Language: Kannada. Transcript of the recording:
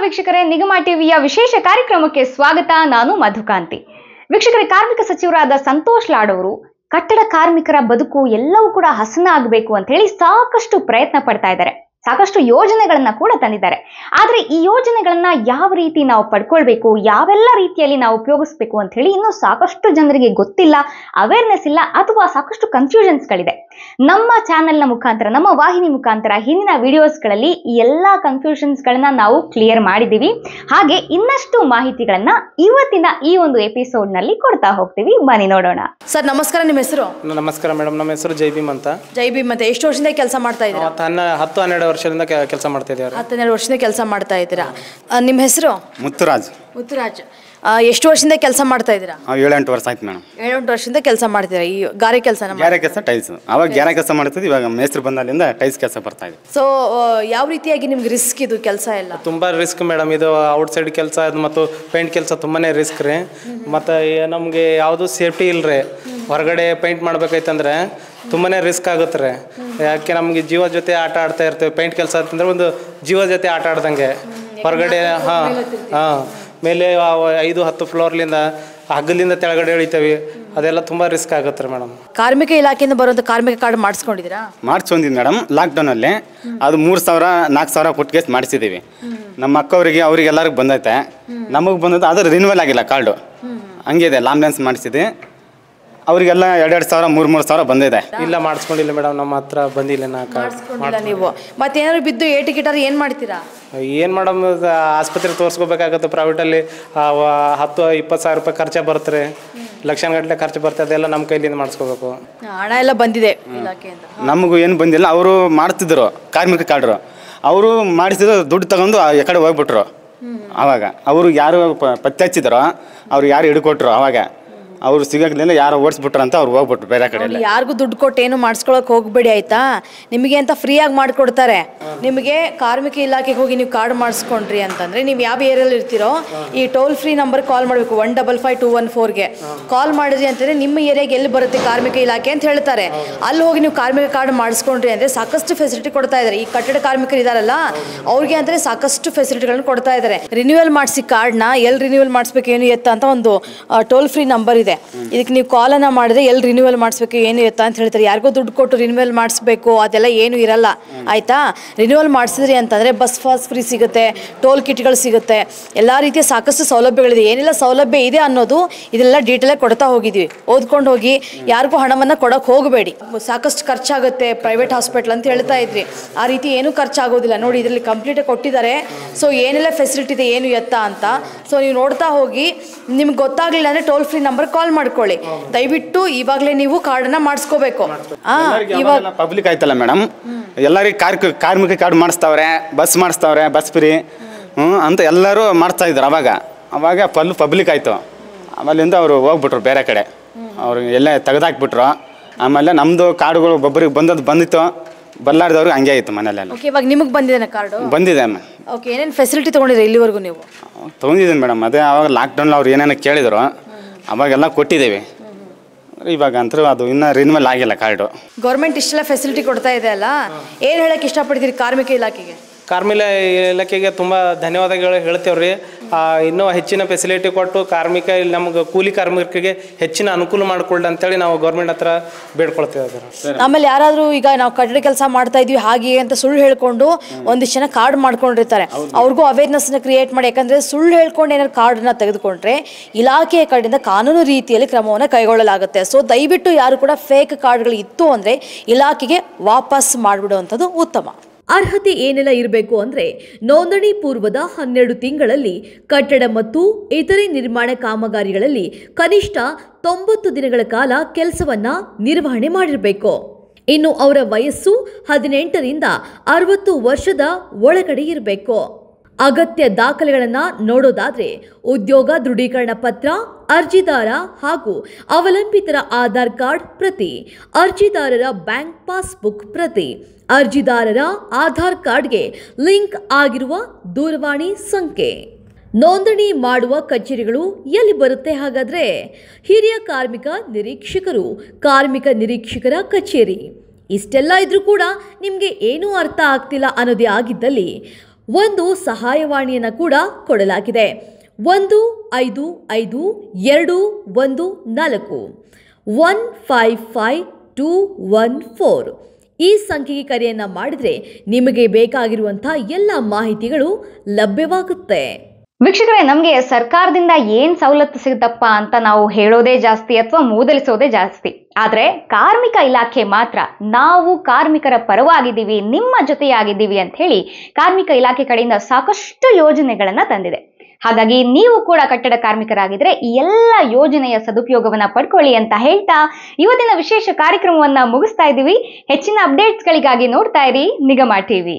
ವೀಕ್ಷಕರೇ, ನಿಗಮ ಟಿವಿಯ ವಿಶೇಷ ಕಾರ್ಯಕ್ರಮಕ್ಕೆ ಸ್ವಾಗತ. ನಾನು ಮಧುಕಾಂತಿ. ವೀಕ್ಷಕರೇ, ಕಾರ್ಮಿಕ ಸಚಿವರಾದ ಸಂತೋಷ್ ಲಾಡ್ ಅವರು ಕಟ್ಟಡ ಕಾರ್ಮಿಕರ ಬದುಕು ಎಲ್ಲವೂ ಕೂಡ ಹಸನಾಗಬೇಕು ಅಂತ ಹೇಳಿ ಸಾಕಷ್ಟು ಪ್ರಯತ್ನ ಪಡ್ತಾ ಇದ್ದಾರೆ. ಸಾಕಷ್ಟು ಯೋಜನೆಗಳನ್ನ ಕೂಡ ತಂದಿದ್ದಾರೆ. ಆದ್ರೆ ಈ ಯೋಜನೆಗಳನ್ನ ಯಾವ ರೀತಿ ನಾವು ಪಡ್ಕೊಳ್ಬೇಕು, ಯಾವೆಲ್ಲ ರೀತಿಯಲ್ಲಿ ನಾವು ಉಪಯೋಗಿಸಬೇಕು ಅಂತ ಹೇಳಿ ಇನ್ನೂ ಸಾಕಷ್ಟು ಜನರಿಗೆ ಗೊತ್ತಿಲ್ಲ, ಅವೇರ್ನೆಸ್ ಇಲ್ಲ, ಅಥವಾ ಸಾಕಷ್ಟು ಕನ್ಫ್ಯೂಷನ್ಸ್ಗಳಿದೆ. ನಮ್ಮ ಚಾನೆಲ್ನ ಮುಖಾಂತರ, ನಮ್ಮ ವಾಹಿನಿ ಮುಖಾಂತರ ಹಿಂದಿನ ವಿಡಿಯೋಸ್ಗಳಲ್ಲಿ ಈ ಎಲ್ಲಾ ಕನ್ಫ್ಯೂಷನ್ಸ್ಗಳನ್ನ ನಾವು ಕ್ಲಿಯರ್ ಮಾಡಿದ್ದೀವಿ. ಹಾಗೆ ಇನ್ನಷ್ಟು ಮಾಹಿತಿಗಳನ್ನ ಇವತ್ತಿನ ಈ ಒಂದು ಎಪಿಸೋಡ್ ನಲ್ಲಿ ಕೊಡ್ತಾ ಹೋಗ್ತೀವಿ. ಬನ್ನಿ ನೋಡೋಣ. ಸರ್ ನಮಸ್ಕಾರ, ನಿಮ್ಮ ಹೆಸರು? ನಮಸ್ಕಾರ ಮೇಡಮ್, ನಮ್ಮ ಹೆಸರು ಜೈ ಭೀಮ್ ಅಂತ. ಜೈ ಭೀಮ್ ಅಂತ. ಎಷ್ಟು ವರ್ಷದಿಂದ ಕೆಲಸ ಮಾಡ್ತಾ ಇದ್ದೀರಾ? 10-12 ವರ್ಷದಿಂದ ಕೆಲಸ ಮಾಡ್ತಾ ಇದ್ದೀರಾ? 12 ವರ್ಷದಿಂದ ಕೆಲಸ ಮಾಡ್ತಾ ಇದ್ದೀರಾ. ನಿಮ್ಮ ಹೆಸರು? ಮುತ್ತುರಾಜ್. ಮುತ್ತುರಾಜ್, ಎಷ್ಟು ವರ್ಷದಿಂದ ಕೆಲಸ ಮಾಡ್ತಾ ಇದ್ದೀರಾ? 7-8 ವರ್ಷ ಆಯ್ತು ಮೇಡಮ್. 7-8 ವರ್ಷದಿಂದ ಕೆಲಸ ಮಾಡ್ತೀರಾ. ಈ ಗಾರೆ ಕೆಲಸ? ಗಾರೆ ಕೆಲಸ, ಟೈಲ್ಸ್. ಅವಾಗ ಗಾರೆ ಕೆಲಸ ಮಾಡ್ತಿದ್ವಿ, ಇವಾಗ ಮೇಸ್ತ್ರಿ ಬಂದಾಲಿಂದ ಟೈಲ್ಸ್ ಕೆಲಸ ಬರ್ತಾ ಇದೆ. ಸೊ ಯಾವ ರೀತಿಯಾಗಿ ನಿಮ್ಗೆ ರಿಸ್ಕ್ ಇದು ಕೆಲಸ ಎಲ್ಲ? ತುಂಬಾ ರಿಸ್ಕ್ ಮೇಡಮ್. ಇದು ಔಟ್ ಸೈಡ್ ಕೆಲಸ ಮತ್ತು ಪೇಂಟ್ ಕೆಲಸ ತುಂಬಾನೇ ರಿಸ್ಕ್ ರೀ. ಮತ್ತು ನಮಗೆ ಯಾವುದು ಸೇಫ್ಟಿ ಇಲ್ರಿ. ಹೊರಗಡೆ ಪೇಂಟ್ ಮಾಡ್ಬೇಕಾಯ್ತಂದ್ರೆ ತುಂಬಾನೇ ರಿಸ್ಕ್ ಆಗುತ್ತೆ ರೀ. ಯಾಕೆ ನಮಗೆ ಜೀವ ಜೊತೆ ಆಟ ಆಡ್ತಾ ಇರ್ತೇವೆ. ಪೇಂಟ್ ಕೆಲಸ ಅಂತಂದ್ರೆ ಒಂದು ಜೀವ ಜೊತೆ ಆಟ ಆಡ್ದಂಗೆ. ಹೊರಗಡೆ ಮೇಲೆ 5-10 ಫ್ಲೋರ್ಲಿಂದ ಹಗ್ಗಲಿಂದ ಕೆಳಗಡೆ ಇಳಿತೇವೆ. ಅದೆಲ್ಲ ತುಂಬ ರಿಸ್ಕ್ ಆಗುತ್ತೆ ರೀ ಮೇಡಮ್. ಕಾರ್ಮಿಕ ಇಲಾಖೆಯಿಂದ ಬರುವಂಥ ಕಾರ್ಮಿಕ ಕಾರ್ಡ್ ಮಾಡಿಸ್ಕೊಂಡಿದ್ದೀರಾ? ಮಾಡಿಸ್ಕೊಂಡಿದ್ವಿ ಮೇಡಮ್. ಲಾಕ್ಡೌನಲ್ಲಿ ಅದು 3,000-4,000 ಕೊಟ್ಟು ಕೇಸ್ ಮಾಡಿಸಿದ್ದೀವಿ. ನಮ್ಮ ಅಕ್ಕವರಿಗೆ ಅವರಿಗೆಲ್ಲರಿಗೂ ಬಂದೈತೆ. ನಮಗೆ ಬಂದದ್ದು ಅದು ರಿನ್ಯೂವಲ್ ಆಗಿಲ್ಲ ಕಾರ್ಡು, ಹಂಗಿದೆ. ಲಾಂಬ್ಲೆನ್ಸ್ ಮಾಡಿಸಿದ್ವಿ, ಅವರಿಗೆಲ್ಲ 2-2 ಸಾವಿರ 3-3 ಸಾವಿರ ಬಂದಿದೆ. ಇಲ್ಲ, ಮಾಡಿಸ್ಕೊಂಡಿಲ್ಲ ಮೇಡಮ್, ನಮ್ಮ ಹತ್ರ ಬಂದಿಲ್ಲ. ನೀವು ಮತ್ತೇನಾದ್ರು ಬಿದ್ದು ಏಟು ಗಿಟಾರು ಏನು ಮಾಡ್ತೀರಾ? ಏನು ಮೇಡಮ್, ಆಸ್ಪತ್ರೆ ತೋರಿಸ್ಕೋಬೇಕಾಗತ್ತೆ. ಪ್ರೈವೇಟಲ್ಲಿ 10-20 ಸಾವಿರ ರೂಪಾಯಿ ಖರ್ಚು ಬರುತ್ತೆ ರೀ. ಲಕ್ಷಗಟ್ಟಲೆ ಖರ್ಚು ಬರ್ತದೆ. ಅದೆಲ್ಲ ನಮ್ಮ ಕೈಲಿಂದ ಮಾಡಿಸ್ಕೋಬೇಕು. ಹಣ ಎಲ್ಲ ಬಂದಿದೆ ಇಲಾಖೆಯಿಂದ? ನಮಗೂ ಏನು ಬಂದಿಲ್ಲ. ಅವರು ಮಾಡ್ತಿದ್ರು ಕಾರ್ಮಿಕ ಕಾರ್ಡ್ರು. ಅವರು ಮಾಡಿಸಿದ್ರು, ದುಡ್ಡು ತಗೊಂಡು ಆ ಕಡೆ ಹೋಗ್ಬಿಟ್ರು. ಆವಾಗ ಅವರು ಯಾರು ಪತ್ತೆ ಹಚ್ಚಿದ್ರು, ಅವ್ರು ಯಾರು ಹಿಡ್ಕೊಟ್ರು. ಆವಾಗ ಅವ್ರು ಸಿಗಲಿಲ್ಲ, ಯಾರು ಓಡಿಸ್ಬಿಟ್ರು ಅಂತ ಅವ್ರು ಹೋಗ್ಬಿಟ್ರು ಬೇರೆ ಕಡೆ. ಯಾರಿಗೂ ದುಡ್ಡು ಕೊಟ್ಟು ಏನು ಮಾಡಿಸ್ಕೊಳಕ್ಕೆ ಹೋಗ್ಬೇಡಿ ಆಯ್ತಾ. ನಿಮಗೆ ಅಂತ ಫ್ರೀಯಾಗಿ ಮಾಡಿಕೊಡ್ತಾರೆ. ನಿಮಗೆ ಕಾರ್ಮಿಕ ಇಲಾಖೆಗೆ ಹೋಗಿ ನೀವು ಕಾರ್ಡ್ ಮಾಡಿಸ್ಕೊಂಡ್ರಿ ಅಂತಂದರೆ, ನೀವು ಯಾವ ಏರಿಯಲ್ಲಿ ಇರ್ತೀರೋ ಈ ಟೋಲ್ ಫ್ರೀ ನಂಬರ್ ಕಾಲ್ ಮಾಡಬೇಕು. 155-214ಗೆ ಕಾಲ್ ಮಾಡಿದ್ರಿ ಅಂತಂದರೆ ನಿಮ್ಮ ಏರಿಯಾಗೆ ಎಲ್ಲಿ ಬರುತ್ತೆ ಕಾರ್ಮಿಕ ಇಲಾಖೆ ಅಂತ ಹೇಳ್ತಾರೆ. ಅಲ್ಲಿ ಹೋಗಿ ನೀವು ಕಾರ್ಮಿಕ ಕಾರ್ಡ್ ಮಾಡಿಸ್ಕೊಂಡ್ರಿ ಅಂದರೆ ಸಾಕಷ್ಟು ಫೆಸಿಲಿಟಿ ಕೊಡ್ತಾ ಇದ್ದಾರೆ. ಈ ಕಟ್ಟಡ ಕಾರ್ಮಿಕರು ಇದಾರಲ್ಲ, ಅವ್ರಿಗೆ ಅಂದರೆ ಸಾಕಷ್ಟು ಫೆಸಿಲಿಟಿಗಳನ್ನು ಕೊಡ್ತಾ ಇದ್ದಾರೆ. ರಿನ್ಯೂವಲ್ ಮಾಡಿಸಿ ಕಾರ್ಡ್ನ ಎಲ್ಲಿ ರಿನ್ಯೂವಲ್ ಮಾಡಿಸ್ಬೇಕು ಏನು ಎತ್ತ ಅಂತ ಒಂದು ಟೋಲ್ ಫ್ರೀ ನಂಬರ್ ಇದೆ. ಇದಕ್ಕೆ ನೀವು ಕಾಲನ್ನು ಮಾಡಿದ್ರೆ ಎಲ್ಲಿ ರಿನ್ಯೂವಲ್ ಮಾಡಿಸ್ಬೇಕು ಏನು ಎತ್ತ ಅಂತ ಹೇಳ್ತಾರೆ. ಯಾರಿಗೋ ದುಡ್ಡು ಕೊಟ್ಟು ರಿನ್ಯೂವಲ್ ಮಾಡಿಸ್ಬೇಕು ಅದೆಲ್ಲ ಏನು ಇರಲ್ಲ ಆಯಿತಾ. ರಿನ್ಯೂವಲ್ ಮಾಡಿಸಿದ್ರಿ ಅಂತಂದರೆ ಬಸ್ ಪಾಸ್ ಫ್ರೀ ಸಿಗುತ್ತೆ, ಟೋಲ್ ಕಿಟ್ಗಳು ಸಿಗುತ್ತೆ, ಎಲ್ಲ ರೀತಿಯ ಸಾಕಷ್ಟು ಸೌಲಭ್ಯಗಳಿದೆ. ಏನೆಲ್ಲ ಸೌಲಭ್ಯ ಇದೆ ಅನ್ನೋದು ಇದೆಲ್ಲ ಡೀಟೇಲಾಗಿ ಕೊಡ್ತಾ ಹೋಗಿದ್ವಿ. ಓದ್ಕೊಂಡು ಹೋಗಿ ಯಾರಿಗೂ ಹಣವನ್ನು ಕೊಡೋಕೆ ಹೋಗಬೇಡಿ. ಸಾಕಷ್ಟು ಖರ್ಚಾಗುತ್ತೆ ಪ್ರೈವೇಟ್ ಹಾಸ್ಪಿಟ್ಲ್ ಅಂತ ಹೇಳ್ತಾ ಇದ್ರಿ. ಆ ರೀತಿ ಏನೂ ಖರ್ಚಾಗೋದಿಲ್ಲ. ನೋಡಿ, ಇದರಲ್ಲಿ ಕಂಪ್ಲೀಟಾಗಿ ಕೊಟ್ಟಿದ್ದಾರೆ. ಸೊ ಏನೆಲ್ಲ ಫೆಸಿಲಿಟಿ ಇದೆ ಏನು ಎತ್ತ ಅಂತ. ಸೊ ನೀವು ನೋಡ್ತಾ ಹೋಗಿ. ನಿಮ್ಗೆ ಗೊತ್ತಾಗಲಿಲ್ಲ ಅಂದರೆ ಟೋಲ್ ಫ್ರೀ ನಂಬರ್ ಕಾಲ್ ಮಾಡ್ಕೊಳ್ಳಿ. ದಯವಿಟ್ಟು ಇವಾಗಲೇ ನೀವು ಕಾರ್ಡನ್ನ ಮಾಡಿಸ್ಕೋಬೇಕು. ಇವಾಗ ಪಬ್ಲಿಕ್ ಆಯ್ತಲ್ಲ ಮೇಡಮ್, ಎಲ್ಲರಿಗೂ ಕಾರ್ಮಿಕ ಕಾರ್ಡ್ ಮಾಡಿಸ್ತಾವ್ರೆ, ಬಸ್ ಮಾಡಿಸ್ತಾವ್ರೆ, ಬಸ್ ಫ್ರೀ ಅಂತ ಎಲ್ಲರೂ ಮಾಡ್ತಾ ಇದ್ರು. ಅವಾಗ ಪಬ್ಲಿಕ್ ಆಯಿತು. ಆಮೇಲಿಂದ ಅವರು ಹೋಗ್ಬಿಟ್ರು ಬೇರೆ ಕಡೆ. ಅವರು ಎಲ್ಲ ತೆಗೆದಾಕ್ಬಿಟ್ರು. ಆಮೇಲೆ ನಮ್ಮದು ಕಾರ್ಡುಗಳು ಒಬ್ಬರಿಗೆ ಬಂದಿತ್ತು, ಬಲ್ಲಾರ್ದವ್ರಿಗೆ ಹಂಗೆ ಆಯಿತು ಮನೇಲೆಲ್ಲ. ಓಕೆ, ಇವಾಗ ನಿಮಗೆ ಬಂದಿದೆ ಕಾರ್ಡು? ಬಂದಿದೆ ಅಮ್ಮ. ಓಕೆ, ಏನೇನು ಫೆಸಿಲಿಟಿ ತೊಗೊಂಡಿರಿ ಇಲ್ಲಿವರೆಗೂ ನೀವು? ತೊಗೊಂಡಿದ್ದೀನಿ ಮೇಡಮ್. ಅದೇ ಆವಾಗ ಲಾಕ್ಡೌನ್ ಅವ್ರು ಏನೇನೋ ಕೇಳಿದ್ರು, ಅವಾಗೆಲ್ಲ ಕೊಟ್ಟಿದ್ದೇವೆ. ಇವಾಗ ಅಂತೂ ಅದು ಇನ್ನೂ ರಿನ್ಯೂವಲ್ ಆಗಿಲ್ಲ ಕಾರ್ಡು. ಗೌರ್ಮೆಂಟ್ ಇಷ್ಟೆಲ್ಲ ಫೆಸಿಲಿಟಿ ಕೊಡ್ತಾ ಇದೆ ಅಲ್ಲ, ಏನು ಹೇಳಕ್ಕೆ ಇಷ್ಟಪಡ್ತೀರಿ ಕಾರ್ಮಿಕ ಇಲಾಖೆಗೆ? ಕಾರ್ಮಿಕ ಇಲಾಖೆಗೆ ತುಂಬ ಧನ್ಯವಾದಗಳು ಹೇಳ್ತೇವ್ರಿ. ಇನ್ನೂ ಹೆಚ್ಚಿನ ಫೆಸಿಲಿಟಿ ಕೊಟ್ಟು ನಮಗೆ ಕೂಲಿ ಕಾರ್ಮಿಕರಿಗೆ ಹೆಚ್ಚಿನ ಅನುಕೂಲ ಮಾಡಿಕೊಳ್ಳಿ ಅಂತೇಳಿ ನಾವು ಗೌರ್ಮೆಂಟ್ ಹತ್ರ ಬೇಡ್ಕೊಳ್ತೇವೆ. ಆಮೇಲೆ ಯಾರಾದರೂ ಈಗ ನಾವು ಕಟ್ಟಡ ಕೆಲಸ ಮಾಡ್ತಾ ಇದ್ವಿ ಹಾಗೆ ಅಂತ ಸುಳ್ಳು ಹೇಳ್ಕೊಂಡು ಒಂದಿಷ್ಟು ಜನ ಕಾರ್ಡ್ ಮಾಡ್ಕೊಂಡಿರ್ತಾರೆ. ಅವ್ರಿಗೂ ಅವೇರ್ನೆಸ್ನ ಕ್ರಿಯೇಟ್ ಮಾಡಿ. ಯಾಕಂದರೆ ಸುಳ್ಳು ಹೇಳ್ಕೊಂಡು ಏನಾದ್ರು ಕಾರ್ಡನ್ನ ತೆಗೆದುಕೊಂಡ್ರೆ ಇಲಾಖೆಯ ಕಡೆಯಿಂದ ಕಾನೂನು ರೀತಿಯಲ್ಲಿ ಕ್ರಮವನ್ನು ಕೈಗೊಳ್ಳಲಾಗುತ್ತೆ. ಸೊ ದಯವಿಟ್ಟು ಯಾರು ಕೂಡ ಫೇಕ್ ಕಾರ್ಡ್ಗಳು ಇತ್ತು ಅಂದರೆ ಇಲಾಖೆಗೆ ವಾಪಸ್ ಮಾಡಿಬಿಡುವಂಥದ್ದು ಉತ್ತಮ. ಅರ್ಹತೆ ಏನೆಲ್ಲ ಇರಬೇಕು ಅಂದರೆ, ನೋಂದಣಿ ಪೂರ್ವದ 12 ತಿಂಗಳಲ್ಲಿ ಕಟ್ಟಡ ಮತ್ತು ಇತರೆ ನಿರ್ಮಾಣ ಕಾಮಗಾರಿಗಳಲ್ಲಿ ಕನಿಷ್ಠ 90 ದಿನಗಳ ಕಾಲ ಕೆಲಸವನ್ನ ನಿರ್ವಹಣೆ ಮಾಡಿರಬೇಕು. ಇನ್ನು ಅವರ ವಯಸ್ಸು 18ರಿಂದ 60 ವರ್ಷದ ಒಳಗಡೆ ಇರಬೇಕು. ಅಗತ್ಯ ದಾಖಲೆಗಳನ್ನು ನೋಡೋದಾದ್ರೆ ಉದ್ಯೋಗ ದೃಢೀಕರಣ ಪತ್ರ, ಅರ್ಜಿದಾರ ಹಾಗೂ ಅವಲಂಬಿತರ ಆಧಾರ್ ಕಾರ್ಡ್ ಪ್ರತಿ, ಅರ್ಜಿದಾರರ ಬ್ಯಾಂಕ್ ಪಾಸ್ಬುಕ್ ಪ್ರತಿ, ಅರ್ಜಿದಾರರ ಆಧಾರ್ ಕಾರ್ಡ್ಗೆ ಲಿಂಕ್ ಆಗಿರುವ ದೂರವಾಣಿ ಸಂಖ್ಯೆ. ನೋಂದಣಿ ಮಾಡುವ ಕಚೇರಿಗಳು ಎಲ್ಲಿ ಬರುತ್ತೆ ಹಾಗಾದ್ರೆ? ಹಿರಿಯ ಕಾರ್ಮಿಕ ನಿರೀಕ್ಷಕರು, ಕಾರ್ಮಿಕ ನಿರೀಕ್ಷಕರ ಕಚೇರಿ. ಇಷ್ಟೆಲ್ಲ ಇದ್ರೂ ಕೂಡ ನಿಮಗೆ ಏನೂ ಅರ್ಥ ಆಗ್ತಿಲ್ಲ ಅನ್ನೋದೇ ಆಗಿದ್ದಲ್ಲಿ ಒಂದು ಸಹಾಯವಾಣಿಯನ್ನು ಕೂಡ ಕೊಡಲಾಗಿದೆ. 155214 155214 ಈ ಸಂಖ್ಯೆಗೆ ಕರೆಯನ್ನ ಮಾಡಿದ್ರೆ ನಿಮಗೆ ಬೇಕಾಗಿರುವಂಥ ಎಲ್ಲ ಮಾಹಿತಿಗಳು ಲಭ್ಯವಾಗುತ್ತೆ. ವೀಕ್ಷಕರೇ, ನಮಗೆ ಸರ್ಕಾರದಿಂದ ಏನ್ ಸವಲತ್ತು ಸಿಗುತ್ತಪ್ಪ ಅಂತ ನಾವು ಹೇಳೋದೇ ಜಾಸ್ತಿ ಅಥವಾ ಮೂದಲಿಸೋದೇ ಜಾಸ್ತಿ. ಆದ್ರೆ ಕಾರ್ಮಿಕ ಇಲಾಖೆ ಮಾತ್ರ ನಾವು ಕಾರ್ಮಿಕರ ಪರವಾಗಿದ್ದೀವಿ, ನಿಮ್ಮ ಜೊತೆಯಾಗಿದ್ದೀವಿ ಅಂತ ಹೇಳಿ ಕಾರ್ಮಿಕ ಇಲಾಖೆ ಕಡೆಯಿಂದ ಸಾಕಷ್ಟು ಯೋಜನೆಗಳನ್ನ ತಂದಿದೆ. ಹಾಗಾಗಿ ನೀವು ಕೂಡ ಕಟ್ಟಡ ಕಾರ್ಮಿಕರಾಗಿದ್ರೆ ಈ ಎಲ್ಲ ಯೋಜನೆಯ ಸದುಪಯೋಗವನ್ನ ಪಡ್ಕೊಳ್ಳಿ ಅಂತ ಹೇಳ್ತಾ ಇವತ್ತಿನ ವಿಶೇಷ ಕಾರ್ಯಕ್ರಮವನ್ನ ಮುಗಿಸ್ತಾ ಇದ್ದೀವಿ. ಹೆಚ್ಚಿನ ಅಪ್ಡೇಟ್ಸ್ಗಳಿಗಾಗಿ ನೋಡ್ತಾ ಇರಿ ನಿಗಮ ಟಿವಿ.